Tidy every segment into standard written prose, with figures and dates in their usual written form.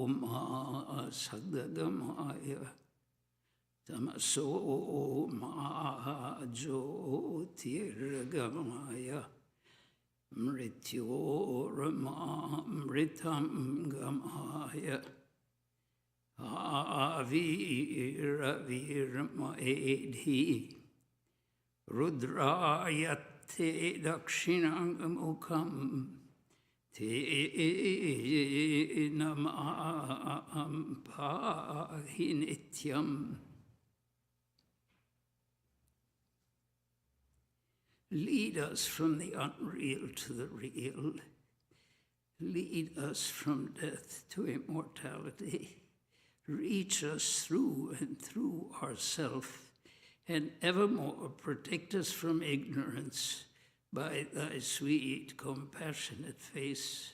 ma Sadagamaya Tamaso ma Jyotirgamaya Mrityorama Mritam Gamaya Avira Virma Edhi Rudrayate Dakshinangamukam Te Namam Pahinityam. Lead us from the unreal to the real. Lead us from death to immortality. Reach us through and through ourself, and evermore protect us from ignorance by thy sweet, compassionate face.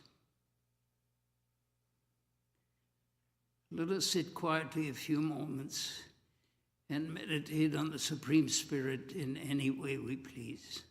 Let us sit quietly a few moments and meditate on the Supreme Spirit in any way we please.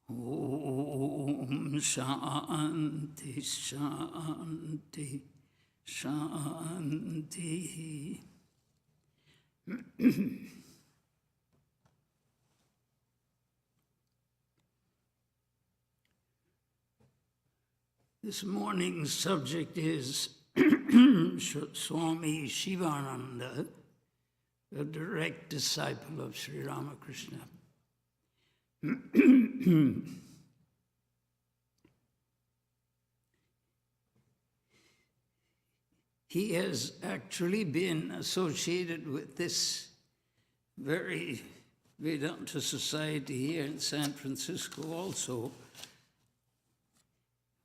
Om Shanti Shanti Shanti. This morning's subject is Swami Shivananda, a direct disciple of Sri Ramakrishna. He has actually been associated with this very Vedanta society here in San Francisco also.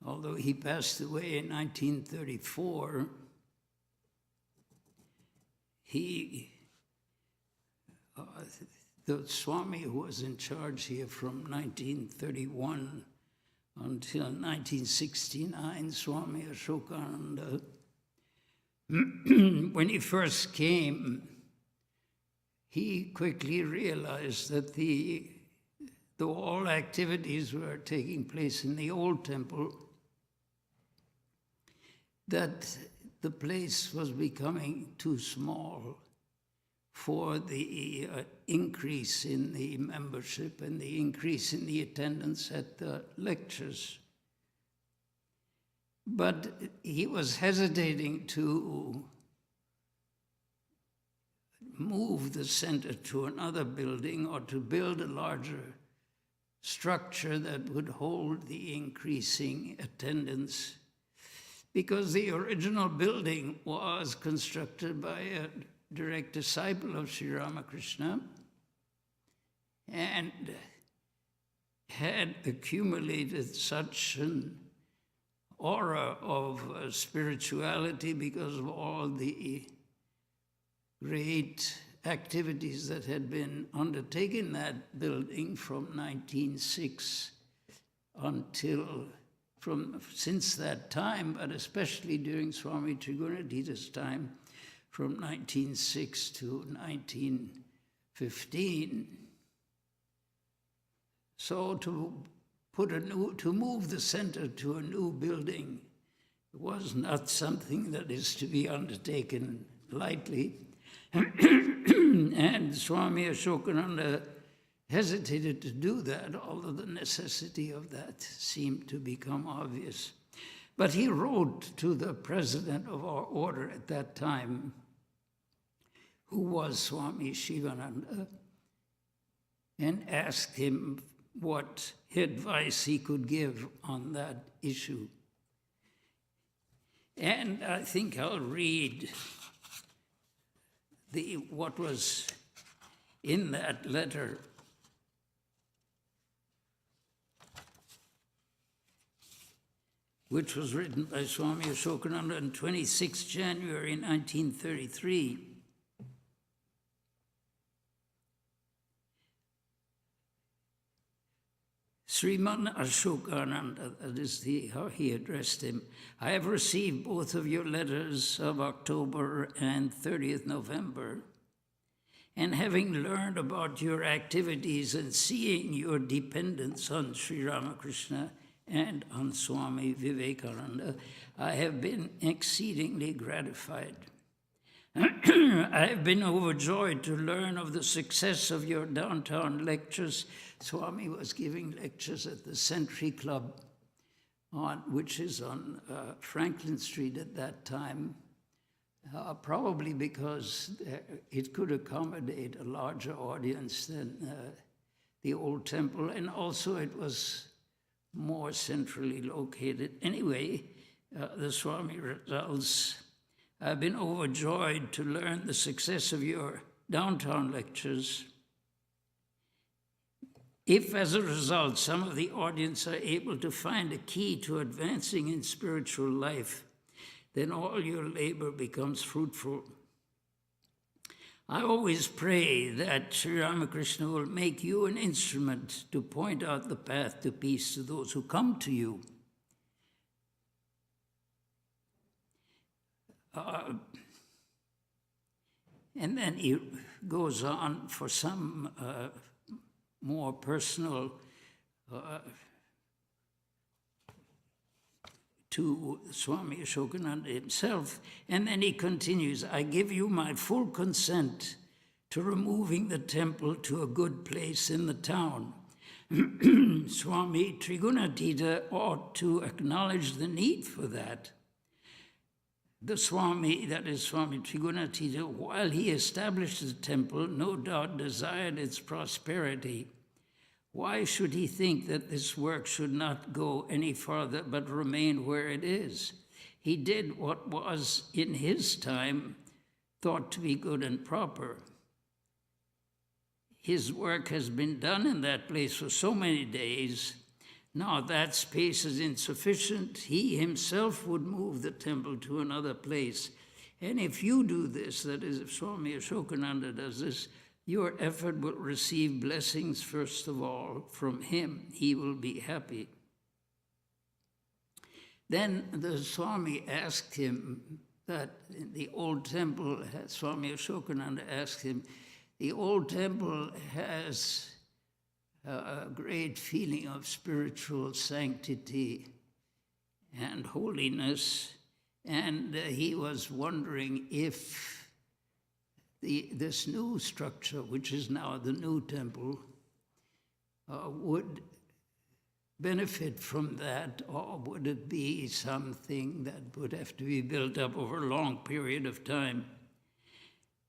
Although he passed away in 1934, the Swami who was in charge here from 1931 until 1969, Swami Ashokananda, when he first came, he quickly realized that though all activities were taking place in the old temple, that the place was becoming too small for the increase in the membership and the increase in the attendance at the lectures. But he was hesitating to move the center to another building or to build a larger structure that would hold the increasing attendance, because the original building was constructed by a direct disciple of Sri Ramakrishna and had accumulated such an aura of spirituality because of all the great activities that had been undertaken in that building from 1906 since that time, but especially during Swami Trigunadita's time, from 1906 to 1915. So to move the center to a new building was not something that is to be undertaken lightly. And Swami Ashokananda hesitated to do that, although the necessity of that seemed to become obvious. But he wrote to the president of our order at that time, who was Swami Shivananda, and asked him what advice he could give on that issue. And I think I'll read what was in that letter. Which was written by Swami Ashokananda on 26 January 1933. Sriman Ashokananda, that is how he addressed him. I have received both of your letters of October and 30th November, and having learned about your activities and seeing your dependence on Sri Ramakrishna and on Swami Vivekananda, I have been exceedingly gratified. I have been overjoyed to learn of the success of your downtown lectures. Swami was giving lectures at the Century Club, which is on Franklin Street at that time, probably because it could accommodate a larger audience than the old temple, and also it was more centrally located. Anyway, the Swami results. I've been overjoyed to learn the success of your downtown lectures. If, as a result, some of the audience are able to find a key to advancing in spiritual life, then all your labor becomes fruitful. I always pray that Sri Ramakrishna will make you an instrument to point out the path to peace to those who come to you. And then he goes on for some more personal to Swami Ashokananda himself. And then he continues, I give you my full consent to removing the temple to a good place in the town. Swami Trigunatita ought to acknowledge the need for that. The Swami, that is Swami Trigunatita, while he established the temple, no doubt desired its prosperity. Why should he think that this work should not go any farther but remain where it is? He did what was, in his time, thought to be good and proper. His work has been done in that place for so many days. Now that space is insufficient. He himself would move the temple to another place. And if you do this, that is, if Swami Ashokananda does this, your effort will receive blessings first of all from him. He will be happy. Then the Swami asked him that in the old temple, Swami Ashokananda asked him, the old temple has a great feeling of spiritual sanctity and holiness, and he was wondering if this new structure, which is now the new temple, would benefit from that, or would it be something that would have to be built up over a long period of time?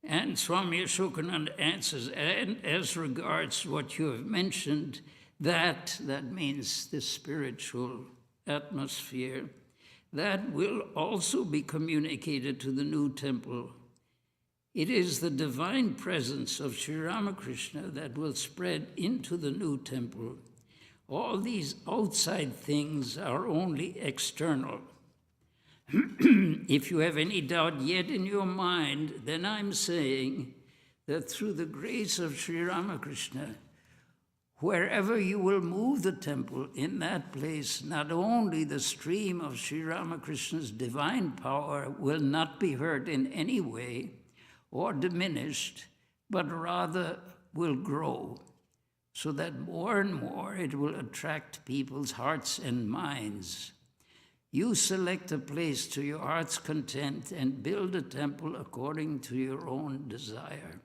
And Swami Ashokananda answers, and as regards what you have mentioned, that means the spiritual atmosphere, that will also be communicated to the new temple. It is the divine presence of Sri Ramakrishna that will spread into the new temple. All these outside things are only external. If you have any doubt yet in your mind, then I'm saying that through the grace of Sri Ramakrishna, wherever you will move the temple, in that place, not only the stream of Sri Ramakrishna's divine power will not be hurt in any way or diminished, but rather will grow, so that more and more it will attract people's hearts and minds. You select a place to your heart's content and build a temple according to your own desire.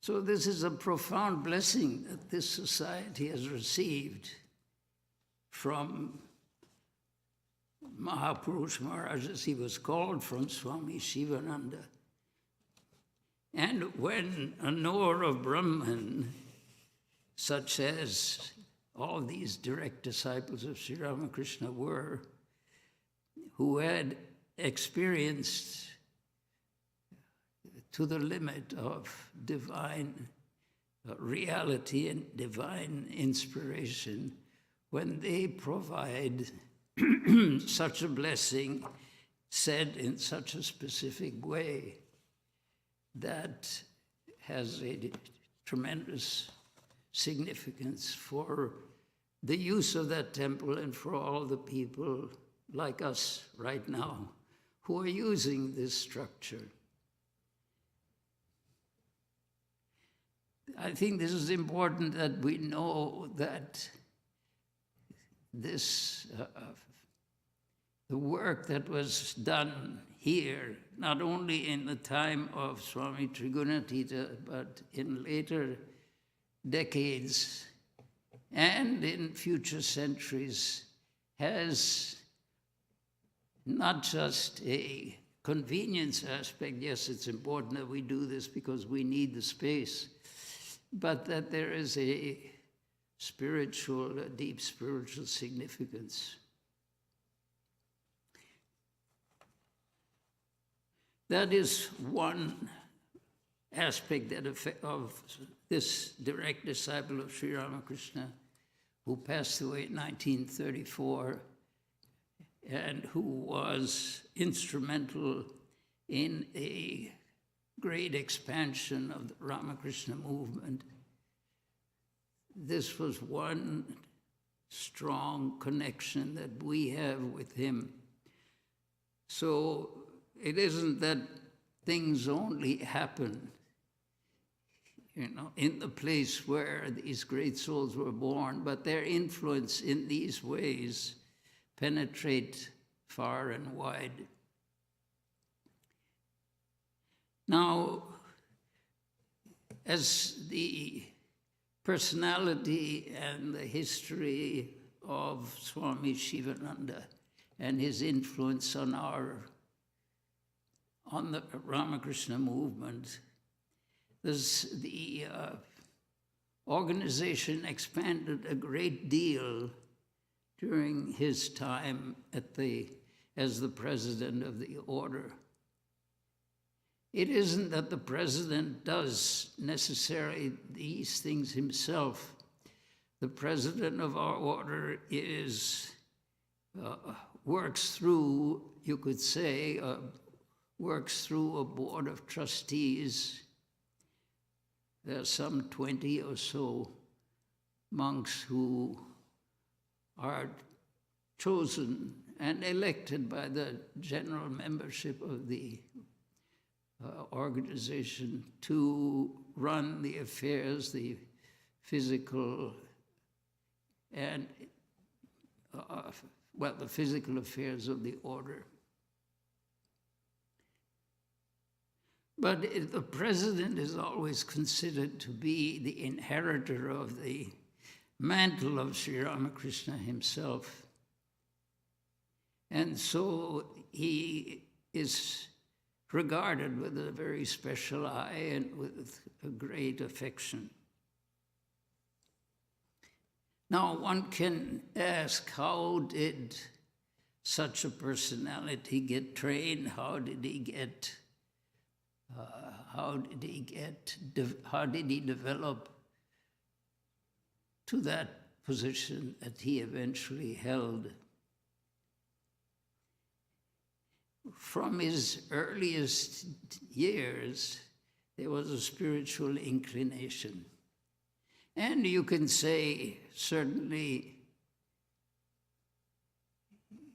So this is a profound blessing that this society has received from Mahapurush Maharaj, as he was called, from Swami Shivananda. And when a knower of Brahman, such as all these direct disciples of Sri Ramakrishna were, who had experienced to the limit of divine reality and divine inspiration, when they provide such a blessing said in such a specific way, that has a tremendous significance for the use of that temple and for all the people like us right now who are using this structure. I think this is important that we know that this, the work that was done here, not only in the time of Swami Trigunatita, but in later decades and in future centuries, has not just a convenience aspect. Yes, it's important that we do this because we need the space, but that there is a spiritual, a deep spiritual significance. That is one aspect of this direct disciple of Sri Ramakrishna, who passed away in 1934 and who was instrumental in a great expansion of the Ramakrishna movement. This was one strong connection that we have with him. So it isn't that things only happen. in the place where these great souls were born, but their influence in these ways penetrate far and wide. Now, as the personality and the history of Swami Shivananda and his influence on the Ramakrishna movement, the organization expanded a great deal during his time as the president of the order. It isn't that the president does necessarily these things himself. The president of our order works through, you could say, works through a board of trustees. There are some 20 or so monks who are chosen and elected by the general membership of the organization to run the affairs, the physical and, the physical affairs of the order. But the president is always considered to be the inheritor of the mantle of Sri Ramakrishna himself. And so he is regarded with a very special eye and with a great affection. Now, one can ask, how did such a personality get trained? How did he develop to that position that he eventually held? From his earliest years, there was a spiritual inclination. And you can say, certainly,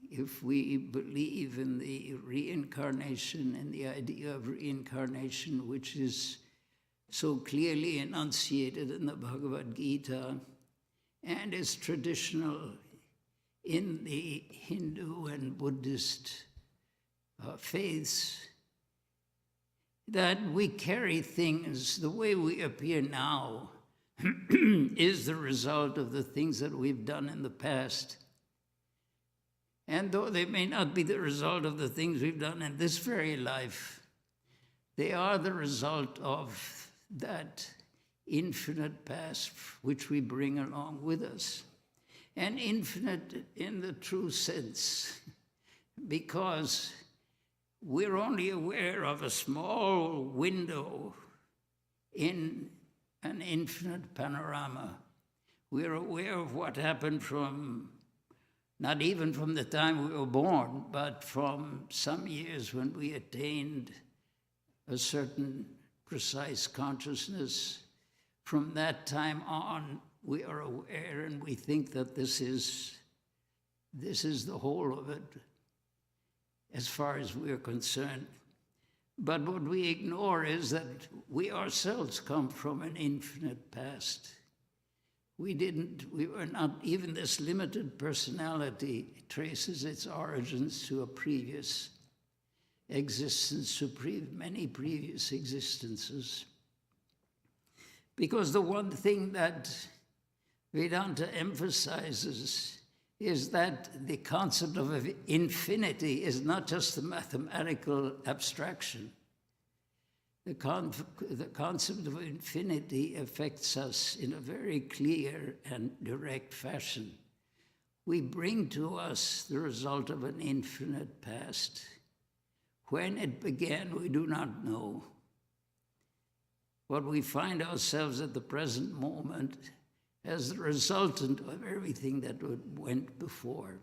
if we believe in the reincarnation and the idea of reincarnation, which is so clearly enunciated in the Bhagavad Gita and is traditional in the Hindu and Buddhist faiths, that we carry things, the way we appear now is the result of the things that we've done in the past. And though they may not be the result of the things we've done in this very life, they are the result of that infinite past which we bring along with us. And infinite in the true sense, because we're only aware of a small window in an infinite panorama. We're aware of what happened from, not even from the time we were born, but from some years when we attained a certain precise consciousness. From that time on, we are aware and we think that this is the whole of it, as far as we're concerned. But what we ignore is that we ourselves come from an infinite past. We were not, even this limited personality traces its origins to a previous existence, to many previous existences. Because the one thing that Vedanta emphasizes is that the concept of infinity is not just a mathematical abstraction. The concept of infinity affects us in a very clear and direct fashion. We bring to us the result of an infinite past. When it began, we do not know. But we find ourselves at the present moment as the resultant of everything that went before.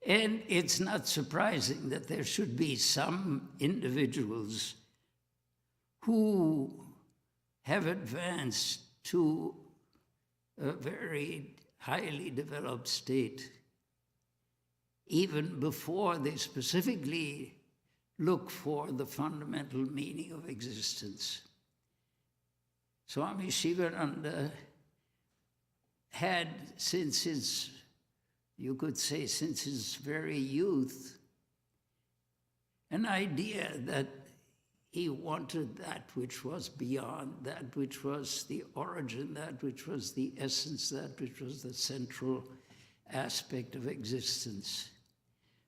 And it's not surprising that there should be some individuals who have advanced to a very highly developed state, even before they specifically look for the fundamental meaning of existence. Swami Shivananda had, since his, you could say, since his very youth, an idea that he wanted that which was beyond, that which was the origin, that which was the essence, that which was the central aspect of existence.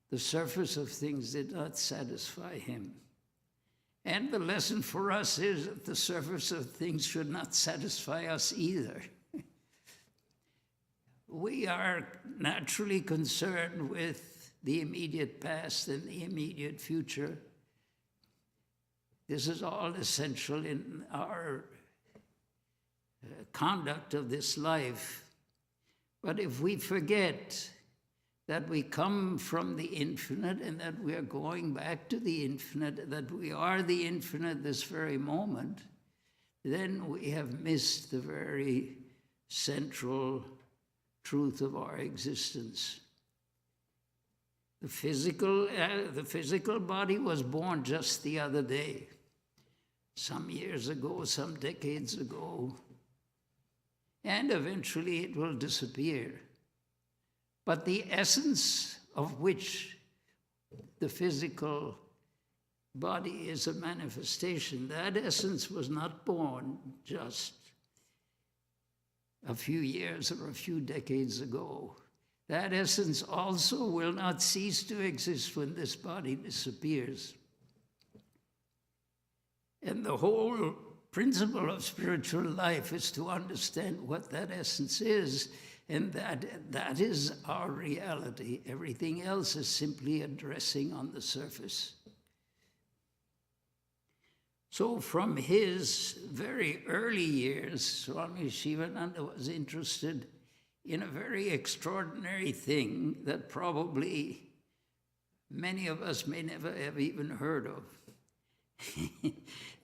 The surface of things did not satisfy him. And the lesson for us is that the surface of things should not satisfy us either. We are naturally concerned with the immediate past and the immediate future. This is all essential in our conduct of this life. But if we forget that we come from the infinite and that we are going back to the infinite, that we are the infinite this very moment, then we have missed the very central truth of our existence. The physical body was born just the other day, some years ago, some decades ago, and eventually it will disappear. But the essence of which the physical body is a manifestation, that essence was not born just a few years or a few decades ago. That essence also will not cease to exist when this body disappears. And the whole principle of spiritual life is to understand what that essence is, and that is our reality. Everything else is simply a dressing on the surface. So from his very early years, Swami Shivananda was interested in a very extraordinary thing that probably many of us may never have even heard of.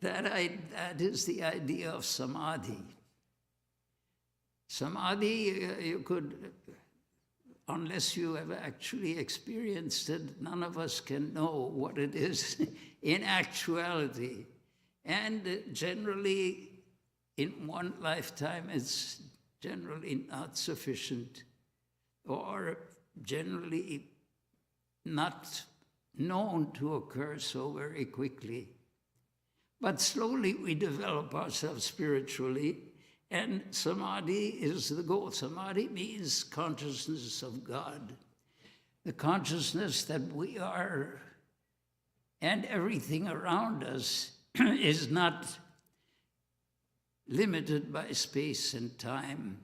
That is the idea of samadhi. Samadhi, you could, unless you have actually experienced it, none of us can know what it is in actuality. And generally, in one lifetime, it's generally not sufficient, or generally not known to occur so very quickly. But slowly we develop ourselves spiritually, and samadhi is the goal. Samadhi means consciousness of God, the consciousness that we are, and everything around us is not limited by space and time,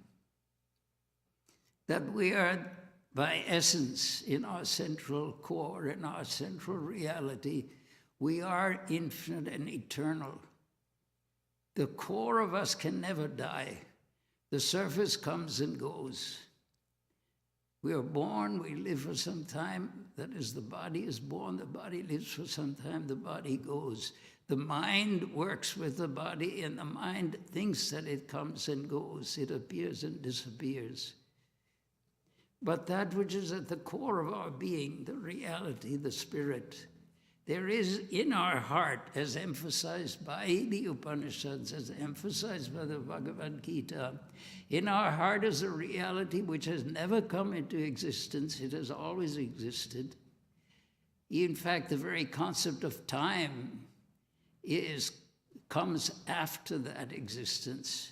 that we are by essence in our central core, in our central reality, we are infinite and eternal. The core of us can never die. The surface comes and goes. We are born, we live for some time. That is, the body is born, the body lives for some time, the body goes. The mind works with the body, and the mind thinks that it comes and goes. It appears and disappears. But that which is at the core of our being, the reality, the spirit, there is in our heart, as emphasized by the Upanishads, as emphasized by the Bhagavad Gita, in our heart is a reality which has never come into existence. It has always existed. In fact, the very concept of time comes after that existence.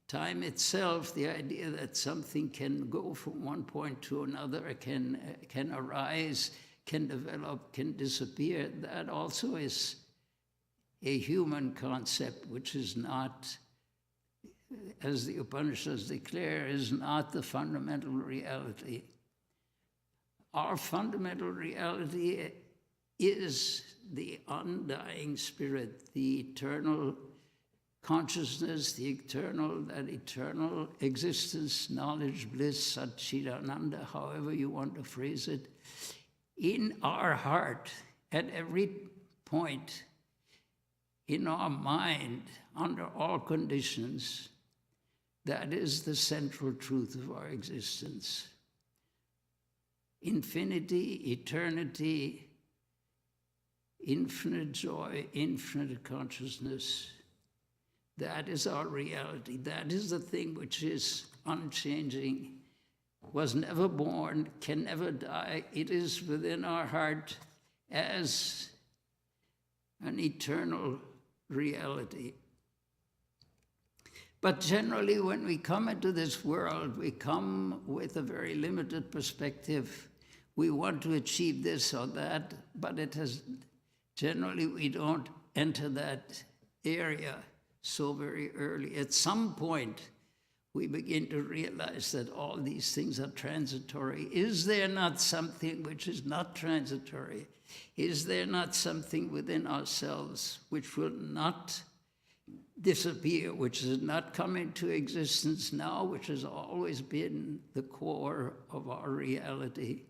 Time itself, the idea that something can go from one point to another, can arise, can develop, can disappear, that also is a human concept, which is not, as the Upanishads declare, is not the fundamental reality. Our fundamental reality is the undying spirit, the eternal consciousness, that eternal existence, knowledge, bliss, Satchidananda, however you want to phrase it, in our heart, at every point, in our mind, under all conditions. That is the central truth of our existence. Infinity, eternity, infinite joy, infinite consciousness. That is our reality. That is the thing which is unchanging, was never born, can never die. It is within our heart as an eternal reality. But generally, when we come into this world, we come with a very limited perspective. We want to achieve this or that, but generally we don't enter that area so very early. At some point, we begin to realize that all these things are transitory. Is there not something which is not transitory? Is there not something within ourselves which will not disappear, which has not come into existence now, which has always been the core of our reality?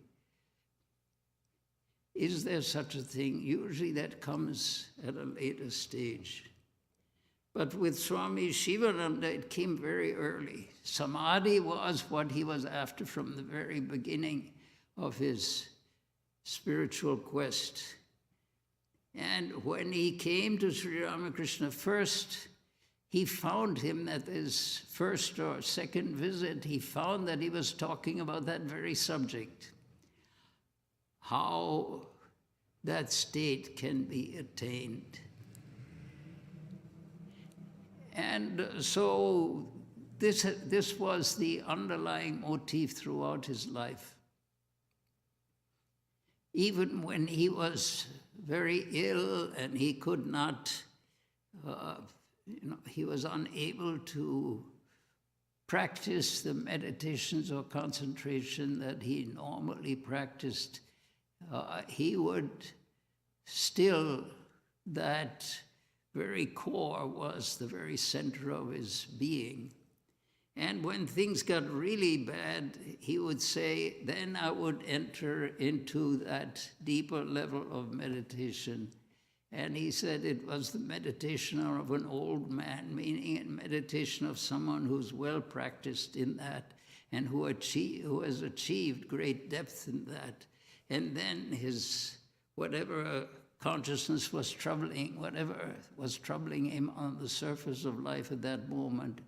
Is there such a thing? Usually that comes at a later stage. But with Swami Shivananda, it came very early. Samadhi was what he was after from the very beginning of his spiritual quest. And when he came to Sri Ramakrishna first, he found him at his first or second visit, he found that he was talking about that very subject, how that state can be attained. And so this was the underlying motif throughout his life. Even when he was very ill and he could not, he was unable to practice the meditations or concentration that he normally practiced, he would still, that very core was the very center of his being. And when things got really bad, he would say, then I would enter into that deeper level of meditation. And he said it was the meditation of an old man, meaning a meditation of someone who's well practiced in that and who has achieved great depth in that. And then his, whatever consciousness was troubling, whatever was troubling him on the surface of life at that moment,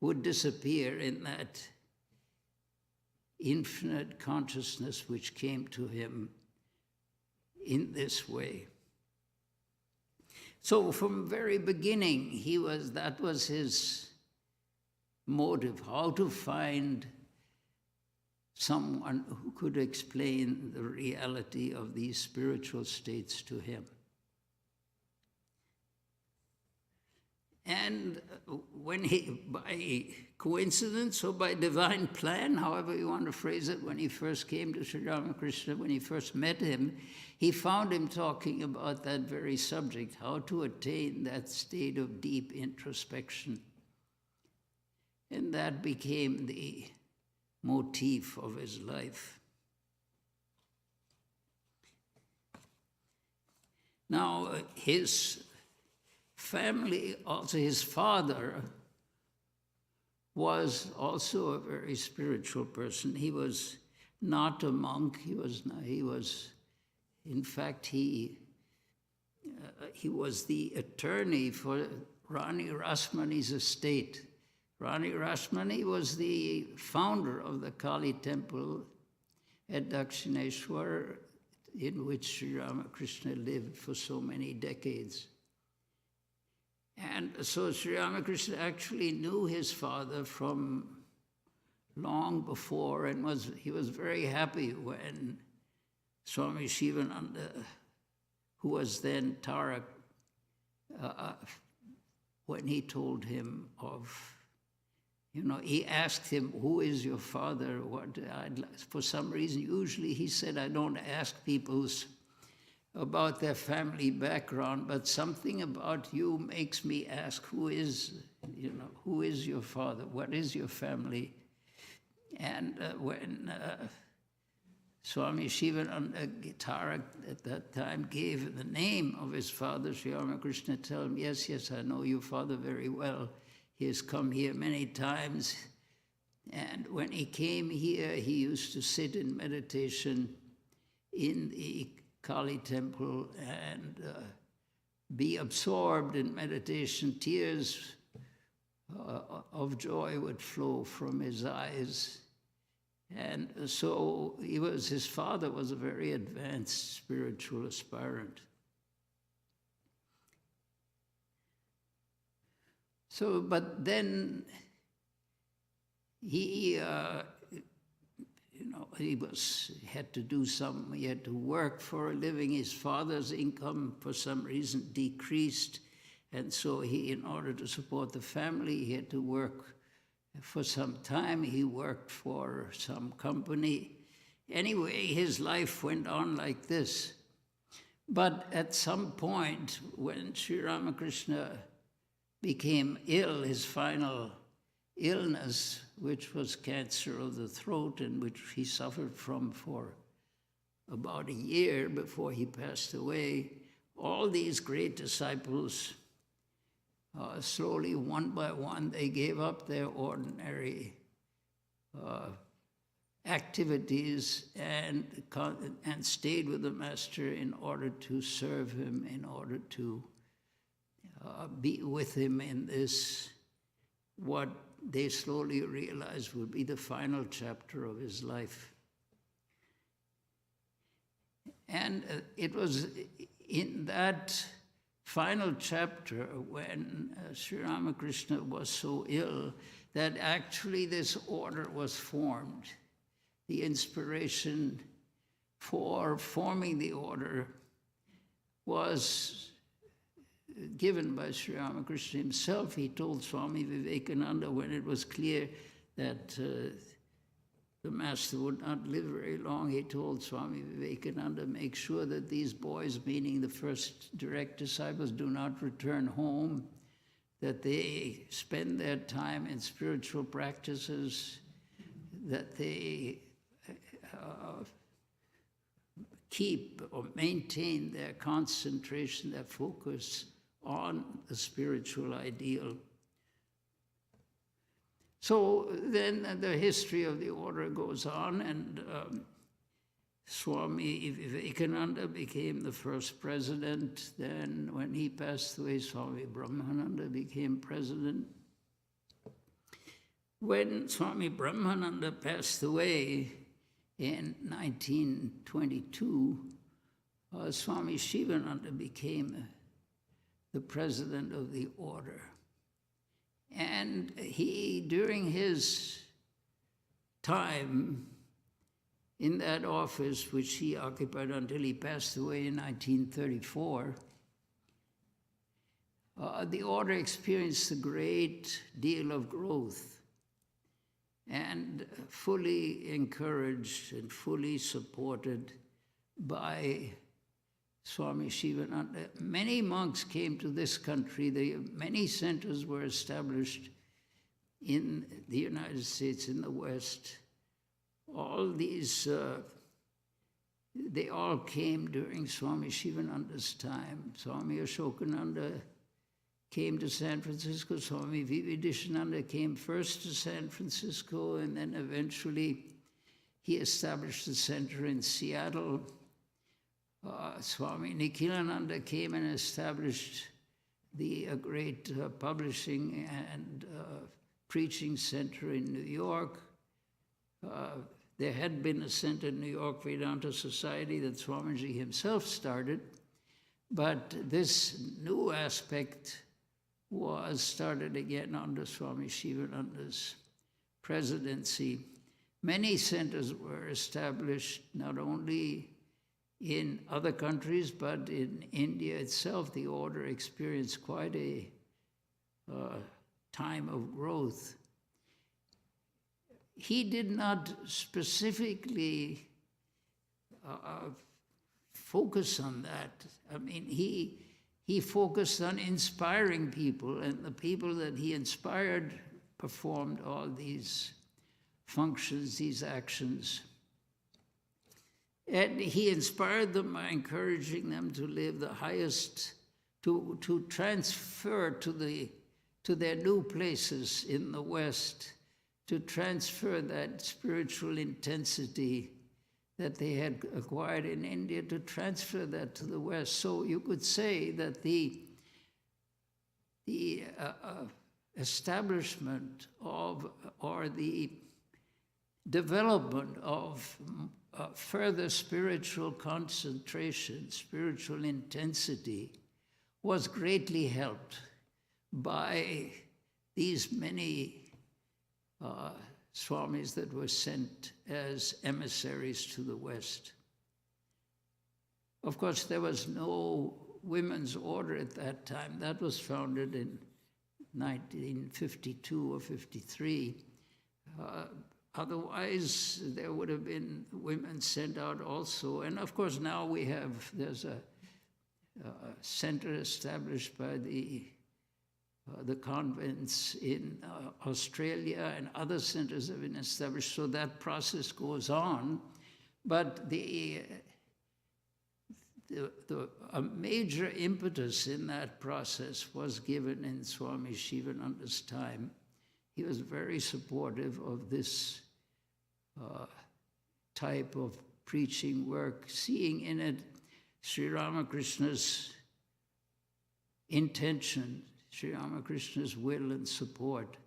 would disappear in that infinite consciousness which came to him in this way. So from the very beginning, that was his motive, how to find someone who could explain the reality of these spiritual states to him. And when by coincidence or by divine plan, however you want to phrase it, when he first came to Sri Ramakrishna, when he first met him, he found him talking about that very subject, how to attain that state of deep introspection. And that became the motif of his life. Now, his family, also his father, was also a very spiritual person. He was not a monk. He was, in fact, he was the attorney for Rani Rasmani's estate. Rani Rasmani was the founder of the Kali temple at Dakshineshwar, in which Sri Ramakrishna lived for so many decades. And so Sri Ramakrishna actually knew his father from long before, and he was very happy when Swami Shivananda, who was then Tarak, when he told him of, he asked him, who is your father? For some reason, usually he said, I don't ask people about their family background, but something about you makes me ask, who is your father? What is your family? And when Swami Shivananda Tarak at that time gave the name of his father, Sri Ramakrishna told him, yes, I know your father very well. He has come here many times. And when he came here, he used to sit in meditation in the Kali temple and be absorbed in meditation. Tears of joy would flow from his eyes. And so his father was a very advanced spiritual aspirant. So, but then he had to work for a living. His father's income, for some reason, decreased. And so in order to support the family, he had to work for some time. He worked for some company. Anyway, his life went on like this. But at some point, when Sri Ramakrishna became ill, his final illness, which was cancer of the throat, and which he suffered from for about a year before he passed away, all these great disciples, slowly, one by one, they gave up their ordinary activities and stayed with the Master in order to serve him, in order to be with him in this, what they slowly realized would be the final chapter of his life. And it was in that final chapter when Sri Ramakrishna was so ill that actually this order was formed. The inspiration for forming the order was given by Sri Ramakrishna himself. He told Swami Vivekananda, when it was clear that the Master would not live very long, he told Swami Vivekananda, make sure that these boys, meaning the first direct disciples, do not return home, that they spend their time in spiritual practices, that they keep or maintain their concentration, their focus on the spiritual ideal. So then the history of the order goes on, and Swami Vivekananda became the first president. Then when he passed away, Swami Brahmananda became president. When Swami Brahmananda passed away in 1922, Swami Shivananda became the president of the order. And he, during his time in that office, which he occupied until he passed away in 1934, the order experienced a great deal of growth, and fully encouraged and fully supported by Swami Shivananda. Many monks came to this country. Many centers were established in the United States, in the West. All these, they all came during Swami Shivananda's time. Swami Ashokananda came to San Francisco. Swami Vivedishananda came first to San Francisco, and then eventually he established a center in Seattle. Swami Nikhilananda came and established the great publishing and preaching center in New York. There had been a center in New York, Vedanta Society, that Swamiji himself started, but this new aspect was started again under Swami Shivananda's presidency. Many centers were established, not only in other countries, but in India itself. The order experienced quite a time of growth. He did not specifically focus on that. I mean, he focused on inspiring people, and the people that he inspired performed all these functions, these actions. And he inspired them by encouraging them to live the highest, to transfer to their new places in the West, to transfer that spiritual intensity that they had acquired in India, to transfer that to the West. So you could say that the establishment of, or the development of further spiritual concentration, spiritual intensity, was greatly helped by these many swamis that were sent as emissaries to the West. Of course, there was no women's order at that time. That was founded in 1952 or 53. Otherwise, there would have been women sent out also. And of course, now there's a center established by the convents in Australia, and other centers have been established, so that process goes on. But a major impetus in that process was given in Swami Shivananda's time. He was very supportive of this type of preaching work, seeing in it Sri Ramakrishna's intention, Sri Ramakrishna's will and support.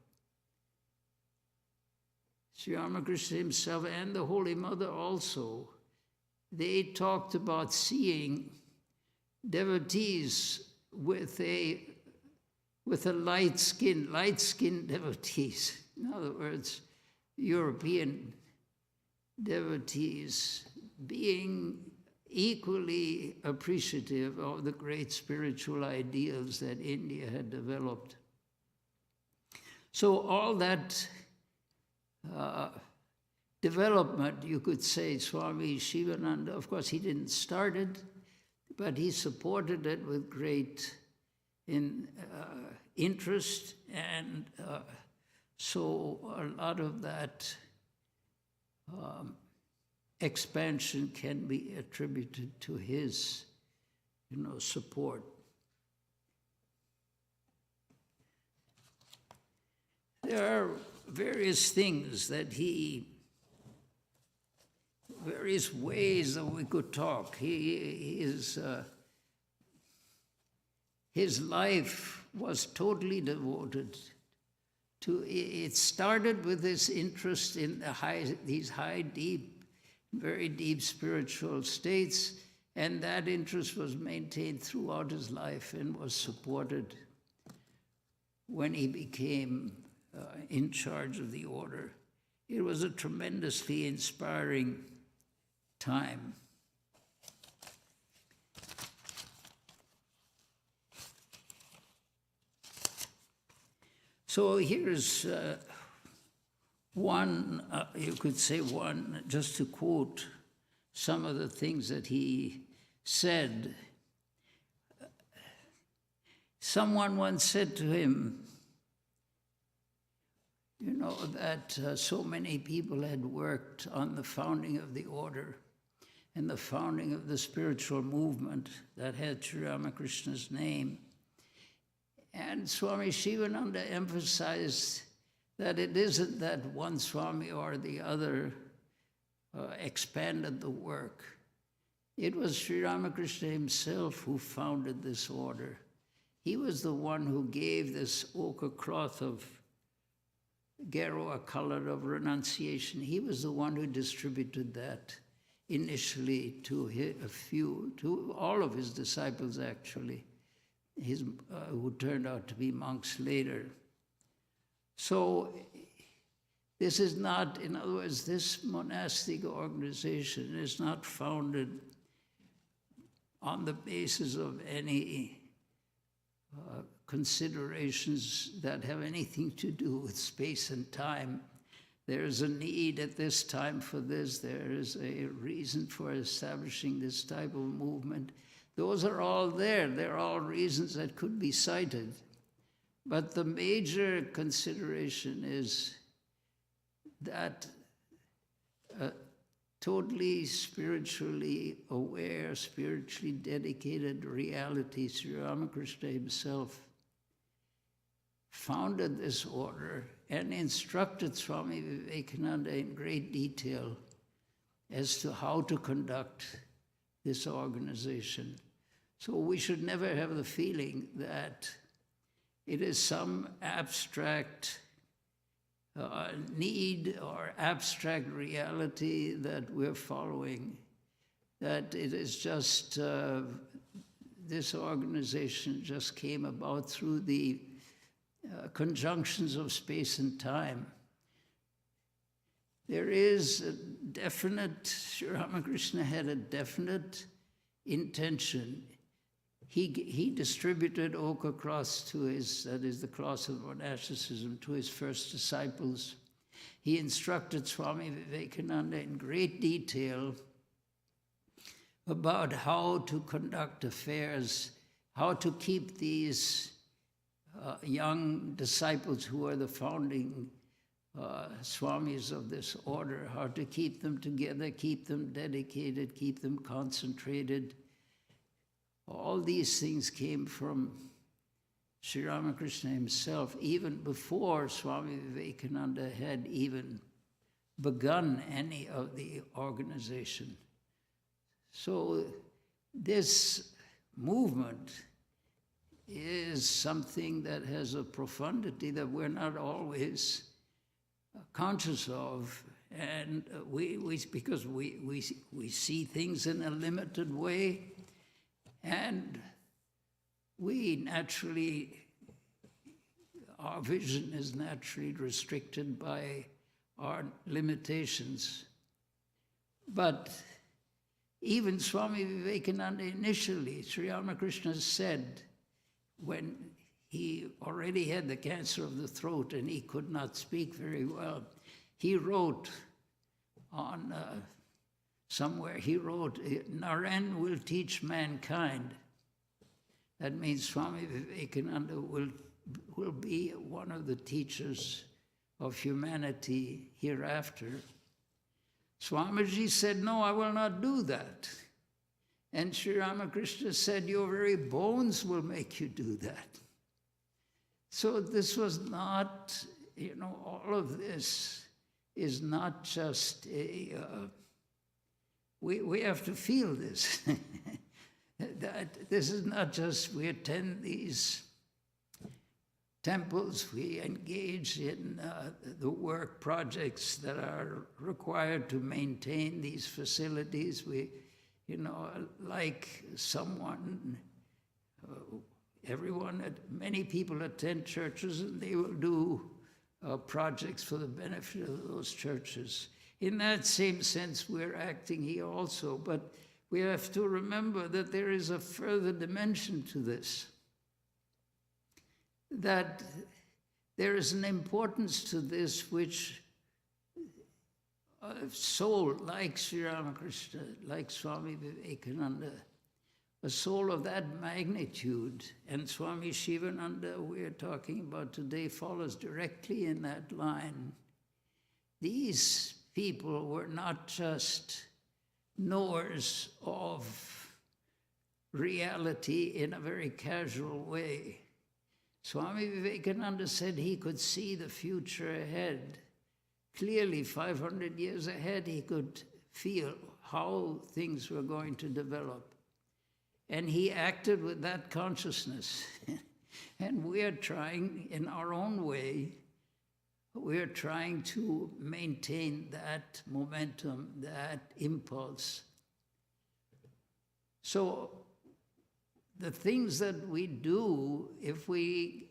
Sri Ramakrishna himself and the Holy Mother also, they talked about seeing devotees with a light-skinned devotees. In other words, European devotees being equally appreciative of the great spiritual ideals that India had developed. So all that development, you could say, Swami Shivananda, of course he didn't start it, but he supported it with great interest, and so a lot of that expansion can be attributed to his, support. There are various things that various ways that we could talk. His life was totally devoted to, it started with his interest in these high, deep, very deep spiritual states, and that interest was maintained throughout his life and was supported when he became in charge of the order. It was a tremendously inspiring time. So here's one, you could say one, just to quote some of the things that he said. Someone once said to him, that so many people had worked on the founding of the order and the founding of the spiritual movement that had Sri Ramakrishna's name. And Swami Shivananda emphasized that it isn't that one Swami or the other expanded the work. It was Sri Ramakrishna himself who founded this order. He was the one who gave this ochre cloth of Garo, color of renunciation. He was the one who distributed that initially to all of his disciples, actually, who turned out to be monks later. So this is not, in other words, this monastic organization is not founded on the basis of any considerations that have anything to do with space and time. There is a need at this time for this. There is a reason for establishing this type of movement. Those are all there. They're all reasons that could be cited. But the major consideration is that a totally spiritually aware, spiritually dedicated reality, Sri Ramakrishna himself founded this order and instructed Swami Vedananda in great detail as to how to conduct this organization. So we should never have the feeling that it is some abstract need or abstract reality that we're following, that it is just, this organization just came about through the conjunctions of space and time. There is a definite, Sri Ramakrishna had a definite intention. He distributed ochre cross to his, that is the cross of monasticism, to his first disciples. He instructed Swami Vivekananda in great detail about how to conduct affairs, how to keep these young disciples who are the founding swamis of this order, how to keep them together, keep them dedicated, keep them concentrated. All these things came from Sri Ramakrishna himself, even before Swami Vivekananda had even begun any of the organization. So this movement is something that has a profundity that we're not always conscious of, and because we see things in a limited way, and we naturally, our vision is naturally restricted by our limitations. But even Swami Vivekananda initially, Sri Ramakrishna said, when he already had the cancer of the throat and he could not speak very well, he wrote on somewhere, he wrote, Naren will teach mankind. That means Swami Vivekananda will be one of the teachers of humanity hereafter. Swamiji said, no, I will not do that. And Sri Ramakrishna said, your very bones will make you do that. So this was not, all of this is not just a, we have to feel this. That this is not just we attend these temples, we engage in the work projects that are required to maintain these facilities. We, like someone, many people attend churches and they will do projects for the benefit of those churches. In that same sense, we're acting here also, but we have to remember that there is a further dimension to this, that there is an importance to this which a soul like Sri Ramakrishna, like Swami Vivekananda, a soul of that magnitude, and Swami Shivananda, we are talking about today, follows directly in that line. These people were not just knowers of reality in a very casual way. Swami Vivekananda said he could see the future ahead. Clearly, 500 years ahead, he could feel how things were going to develop. And he acted with that consciousness. And we are trying, in our own way, we are trying to maintain that momentum, that impulse. So the things that we do, if we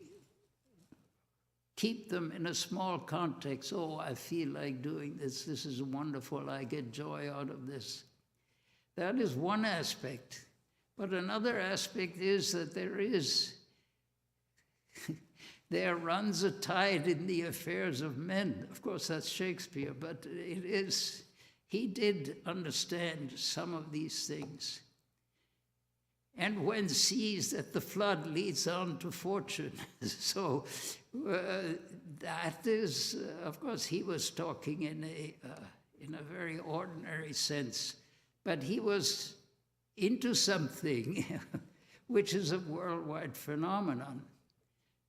keep them in a small context, oh, I feel like doing this, this is wonderful, I get joy out of this. That is one aspect. But another aspect is that there runs a tide in the affairs of men. Of course, that's Shakespeare, but he did understand some of these things. And when sees that the flood leads on to fortune. So that is, of course, he was talking in a very ordinary sense, but he was into something which is a worldwide phenomenon,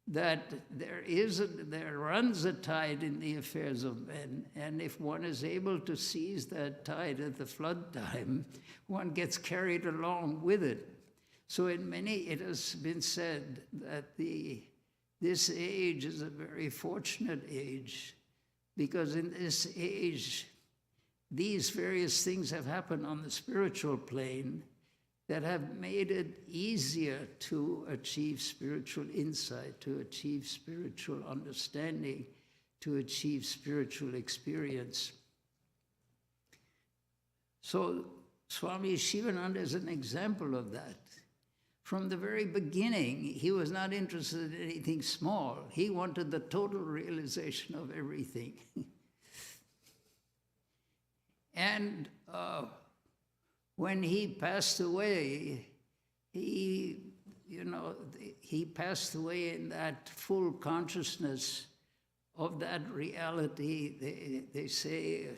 that there runs a tide in the affairs of men, and if one is able to seize that tide at the flood time, one gets carried along with it. So it has been said that the this age is a very fortunate age, because in this age, these various things have happened on the spiritual plane that have made it easier to achieve spiritual insight, to achieve spiritual understanding, to achieve spiritual experience. So Swami Shivananda is an example of that. From the very beginning, he was not interested in anything small. He wanted the total realization of everything. And when he passed away, he passed away in that full consciousness of that reality. They say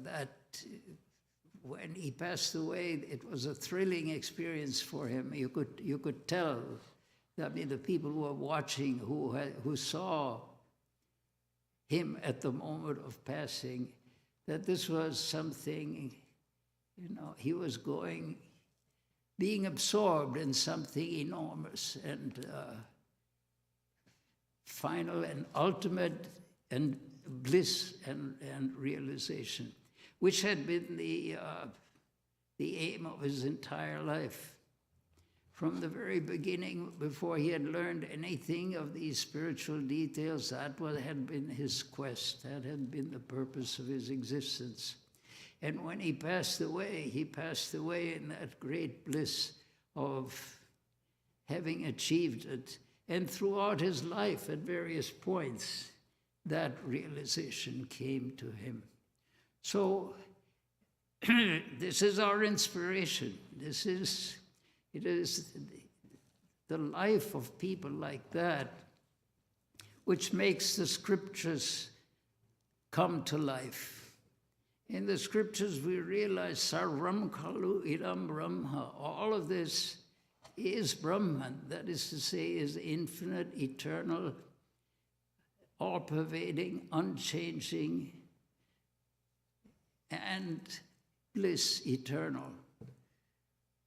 that when he passed away, it was a thrilling experience for him. You could tell. I mean, the people who were watching, who saw him at the moment of passing, that this was something, he was being absorbed in something enormous and final and ultimate and bliss and realization, which had been the aim of his entire life. From the very beginning, before he had learned anything of these spiritual details, that had been his quest, that had been the purpose of his existence. And when he passed away in that great bliss of having achieved it. And throughout his life, at various points, that realization came to him. So this is our inspiration. It is the life of people like that which makes the scriptures come to life. In the scriptures we realize sarvam khalu idam brahma. All of this is Brahman, that is to say, is infinite, eternal, all-pervading, unchanging, and bliss eternal.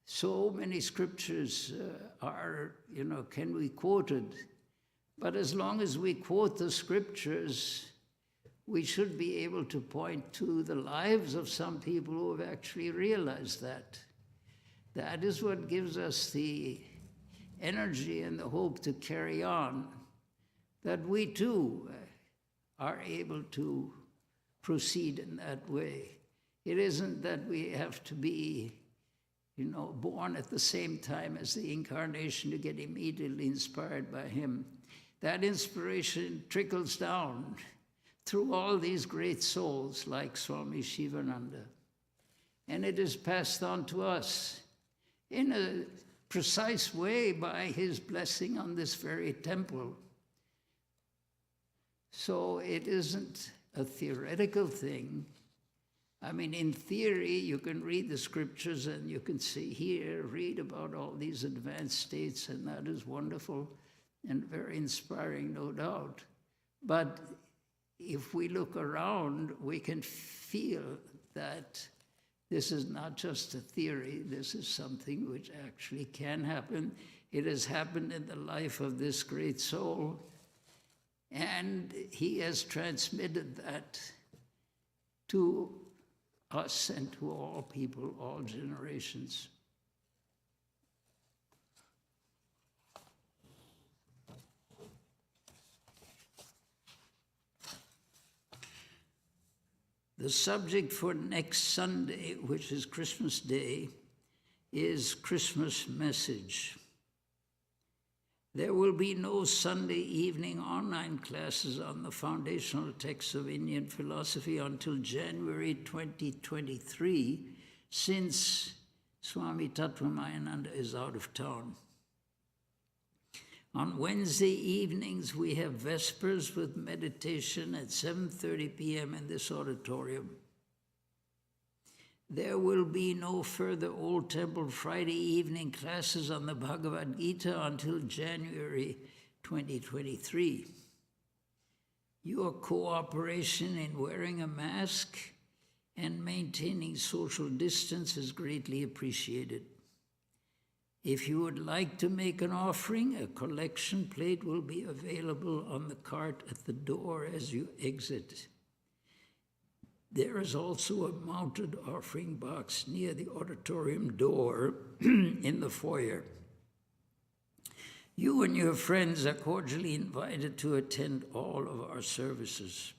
So many scriptures can be quoted, but as long as we quote the scriptures, we should be able to point to the lives of some people who have actually realized that. That is what gives us the energy and the hope to carry on, that we too are able to proceed in that way. It isn't that we have to be, born at the same time as the incarnation to get immediately inspired by him. That inspiration trickles down through all these great souls like Swami Shivananda. And it is passed on to us in a precise way by his blessing on this very temple. So it isn't a theoretical thing. I mean, in theory, you can read the scriptures and you can read about all these advanced states, and that is wonderful and very inspiring, no doubt. But if we look around, we can feel that this is not just a theory, this is something which actually can happen. It has happened in the life of this great soul, and he has transmitted that to us and to all people, all generations. The subject for next Sunday, which is Christmas Day, is Christmas message. There will be no Sunday evening online classes on the foundational texts of Indian philosophy until January 2023, since Swami Tattwamayananda is out of town. On Wednesday evenings, we have Vespers with meditation at 7:30 p.m. in this auditorium. There will be no further Old Temple Friday evening classes on the Bhagavad Gita until January 2023. Your cooperation in wearing a mask and maintaining social distance is greatly appreciated. If you would like to make an offering, a collection plate will be available on the cart at the door as you exit. There is also a mounted offering box near the auditorium door in the foyer. You and your friends are cordially invited to attend all of our services.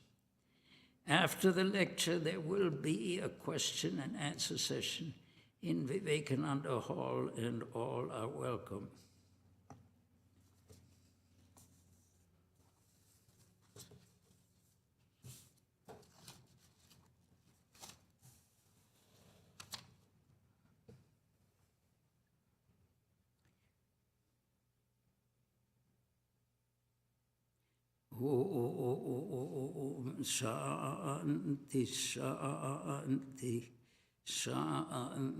After the lecture, there will be a question and answer session in Vivekananda Hall, and all are welcome. Om Shanti Shanti Shanti.